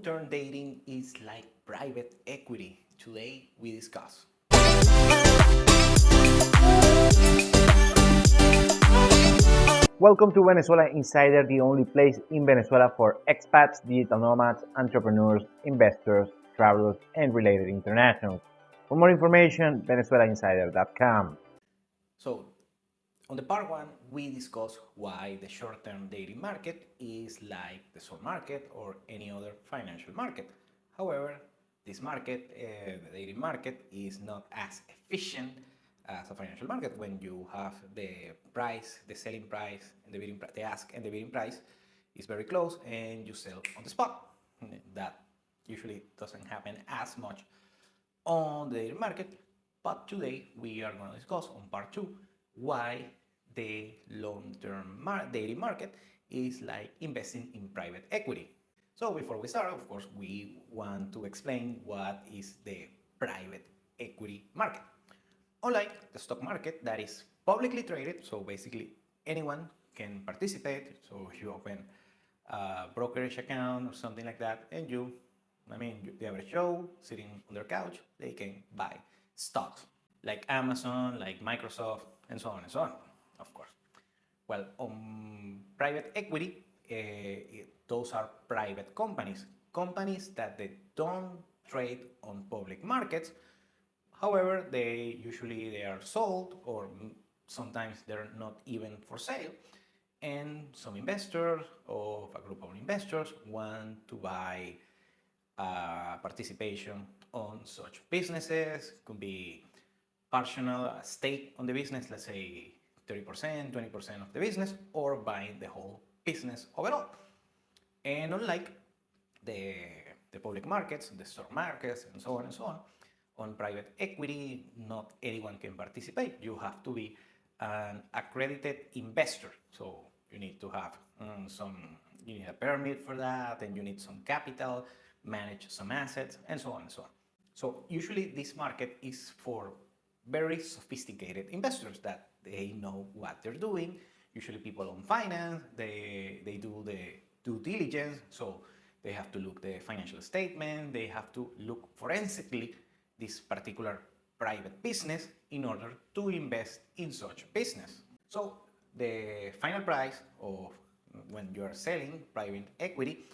long-term dating is like private equity. Today we discuss. Welcome to Venezuela Insider, the only place in Venezuela for expats, digital nomads, entrepreneurs, investors, travelers, and related internationals. For more information, venezuelainsider.com. So, on the part one, we discuss why the short-term dating market is like the stock market or any other financial market. However, this market, the dating market, is not as efficient as a financial market when you have the price, the selling price, and the bidding price, the ask and the bidding price is very close, and you sell on the spot. That usually doesn't happen as much on the dating market. But today we are going to discuss on part two why the long-term dating market is like investing in private equity. So before we start, of course, we want to explain what is the private equity market. Unlike the stock market that is publicly traded, so basically anyone can participate. So if you open a brokerage account or something like that, and the average Joe sitting on their couch, they can buy stocks like Amazon, like Microsoft, and so on and so on, of course. Well, on private equity, those are private companies that they don't trade on public markets. However, they are sold, or sometimes they're not even for sale. And some investors or a group of investors want to buy participation on such businesses. Could be partial stake on the business, let's say 30%, 20% of the business, or buying the whole business overall. And unlike the public markets, the stock markets, and so on, on private equity, not anyone can participate. You have to be an accredited investor. So you need to have you need a permit for that, and you need some capital, manage some assets, and so on and so on. So usually this market is for very sophisticated investors that they know what they're doing. Usually people on finance, they do the due diligence, so they have to look the financial statement, they have to look forensically this particular private business in order to invest in such business. So the final price of when you are selling private equity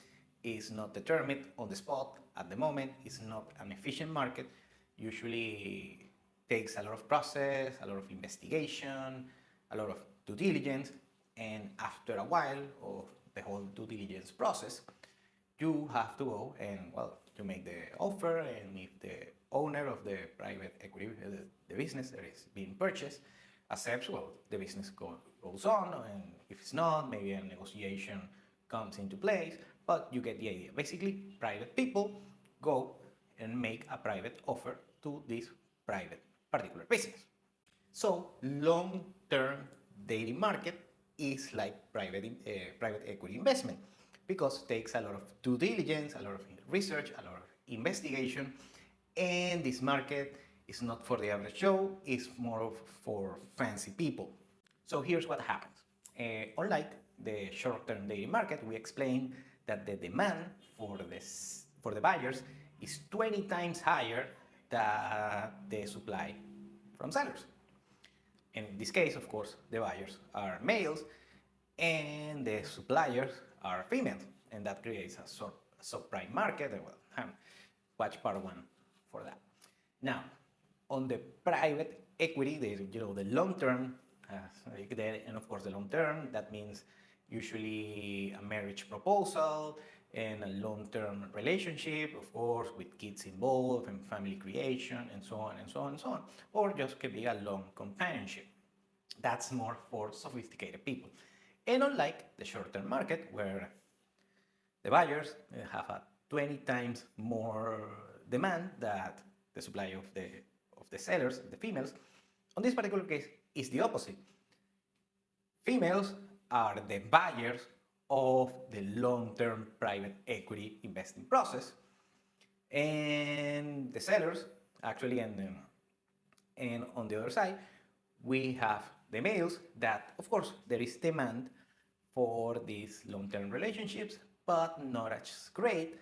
is not determined on the spot at the moment. It's not an efficient market. Usually takes a lot of process, a lot of investigation, a lot of due diligence, and after a while of the whole due diligence process, you have to go and, you make the offer, and if the owner of the private equity, the business that is being purchased, accepts, the business goes on, and if it's not, maybe a negotiation comes into place, but you get the idea. Basically, private people go and make a private offer to this private particular business. So long-term dating market is like private equity investment, because it takes a lot of due diligence, a lot of research, a lot of investigation, and this market is not for the average Joe, it's more for fancy people. So here's what happens. Unlike the short-term dating market, we explained that the demand for the buyers is 20 times higher than the supply from sellers. And in this case, of course, the buyers are males and the suppliers are females, and that creates a subprime market. Watch part one for that. Now, on the private equity, the long term, and of course the long term, that means usually a marriage proposal and a long-term relationship, of course, with kids involved and family creation, and so on and so on and so on, or just could be a long companionship. That's more for sophisticated people. And unlike the short-term market, where the buyers have a 20 times more demand than the supply of the sellers, the females, on this particular case, is the opposite. Females are the buyers of the long-term private equity investing process, and the sellers actually, and on the other side we have the males that, of course, there is demand for these long-term relationships, but not as great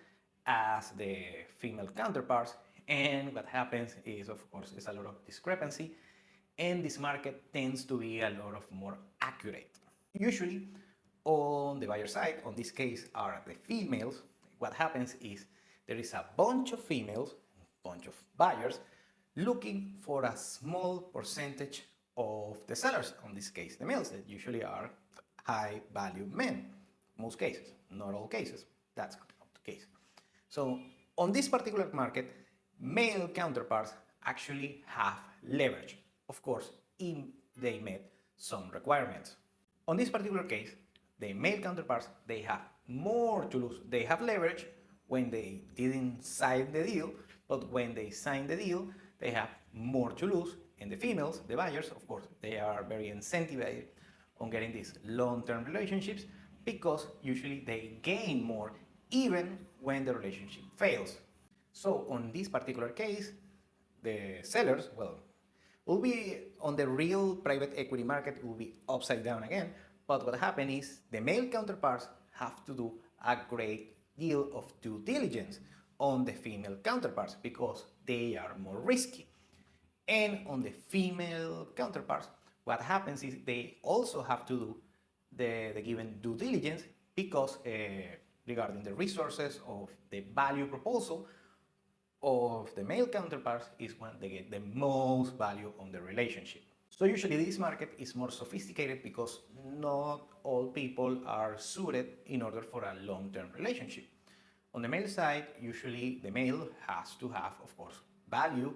as the female counterparts. And what happens is, of course, is a lot of discrepancy, and this market tends to be a lot of more accurate. Usually, on the buyer side, on this case are the females. What happens is there is a bunch of females, bunch of buyers, looking for a small percentage of the sellers, on this case the males, that usually are high value men, most cases, not all cases, that's not the case. So on this particular market, male counterparts actually have leverage, of course, if they met some requirements. On this particular case, the male counterparts, they have more to lose. They have leverage when they didn't sign the deal, but when they sign the deal, they have more to lose. And the females, the buyers, of course, they are very incentivized on getting these long-term relationships because usually they gain more even when the relationship fails. So on this particular case, the sellers, well, will be on the real private equity market, will be upside down again. But what happened is the male counterparts have to do a great deal of due diligence on the female counterparts because they are more risky. And on the female counterparts, what happens is they also have to do the given due diligence because regarding the resources of the value proposal of the male counterparts is when they get the most value on the relationship. So usually this market is more sophisticated because not all people are suited in order for a long-term relationship. On the male side, usually the male has to have, of course, value,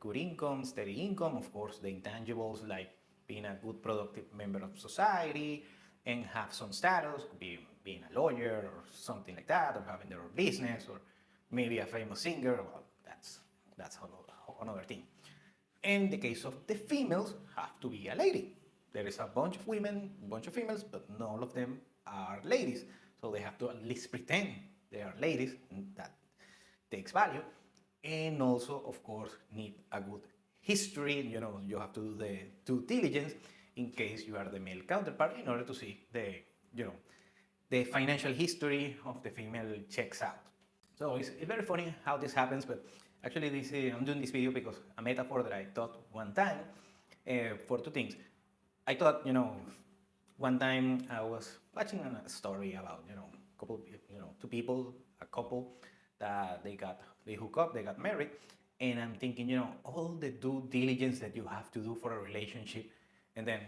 good income, steady income, of course, the intangibles like being a good productive member of society and have some status, could be being a lawyer or something like that, or having their own business, or maybe a famous singer. Well, that's another thing. In the case of the females, have to be a lady. There is a bunch of women, a bunch of females, but not all of them are ladies. So they have to at least pretend they are ladies. That takes value. And also, of course, need a good history. You know, you have to do the due diligence in case you are the male counterpart in order to see the financial history of the female checks out. So it's very funny how this happens, but actually I'm doing this video because a metaphor that I thought one time for two things. I thought, one time I was watching a story about, two people, a couple that they hook up, they got married, and I'm thinking, all the due diligence that you have to do for a relationship, and then,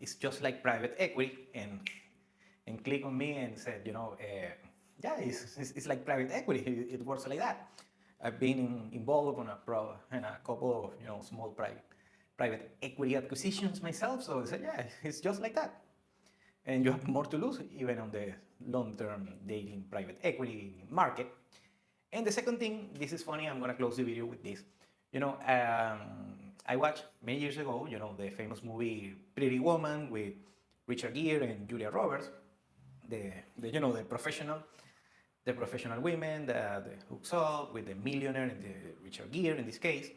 it's just like private equity, and click on me and said, yeah, it's like private equity. It works like that. I've been involved in a couple of small private equity acquisitions myself. So I said, yeah, it's just like that. And you have more to lose even on the long-term dating private equity market. And the second thing, this is funny. I'm gonna close the video with this. I watched many years ago, the famous movie Pretty Woman with Richard Gere and Julia Roberts. The professional women that hooks up with the millionaire and the Richard Gere in this case.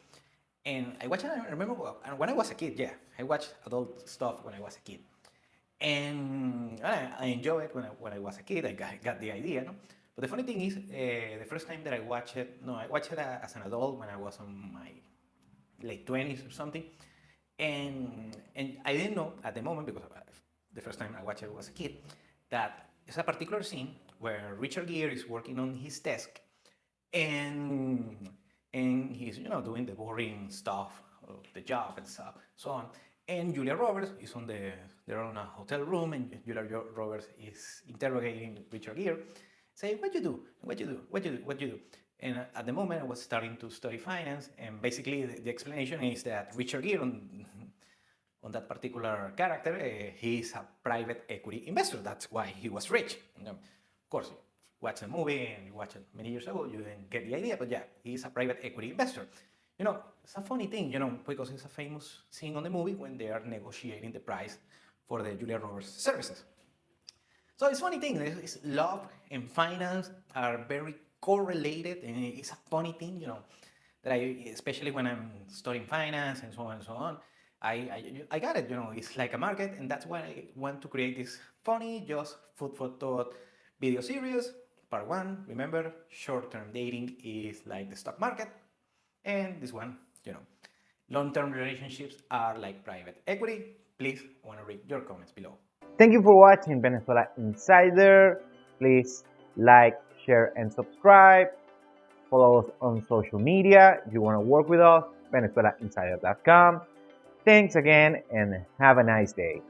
And I watched it, I remember when I was a kid, yeah, I watched adult stuff when I was a kid. And I enjoyed it when I was a kid, I got the idea, no? But the funny thing is, the first time that I watched it, I watched it as an adult when I was in my late 20s or something. And I didn't know at the moment, because the first time I watched it was a kid, that there's a particular scene where Richard Gere is working on his desk and he's doing the boring stuff of the job and stuff, so on. And Julia Roberts is they're on a hotel room, and Julia Roberts is interrogating Richard Gere, saying, what you do? And at the moment I was starting to study finance, and basically the explanation is that Richard Gere on that particular character, he's a private equity investor. That's why he was rich. Of course, watch the movie and you watched it many years ago, you didn't get the idea, but yeah, he's a private equity investor. It's a funny thing, because it's a famous scene on the movie when they are negotiating the price for the Julia Roberts services. So it's a funny thing, it's love and finance are very correlated, and it's a funny thing, that especially when I'm studying finance and so on, I got it, it's like a market, and that's why I want to create this funny, just food for thought video series Part 1, remember, short-term dating is like the stock market. And this one, long-term relationships are like private equity. Please, I want to read your comments below. Thank you for watching Venezuela Insider. Please like, share, and subscribe. Follow us on social media. If you want to work with us, VenezuelaInsider.com. Thanks again and have a nice day.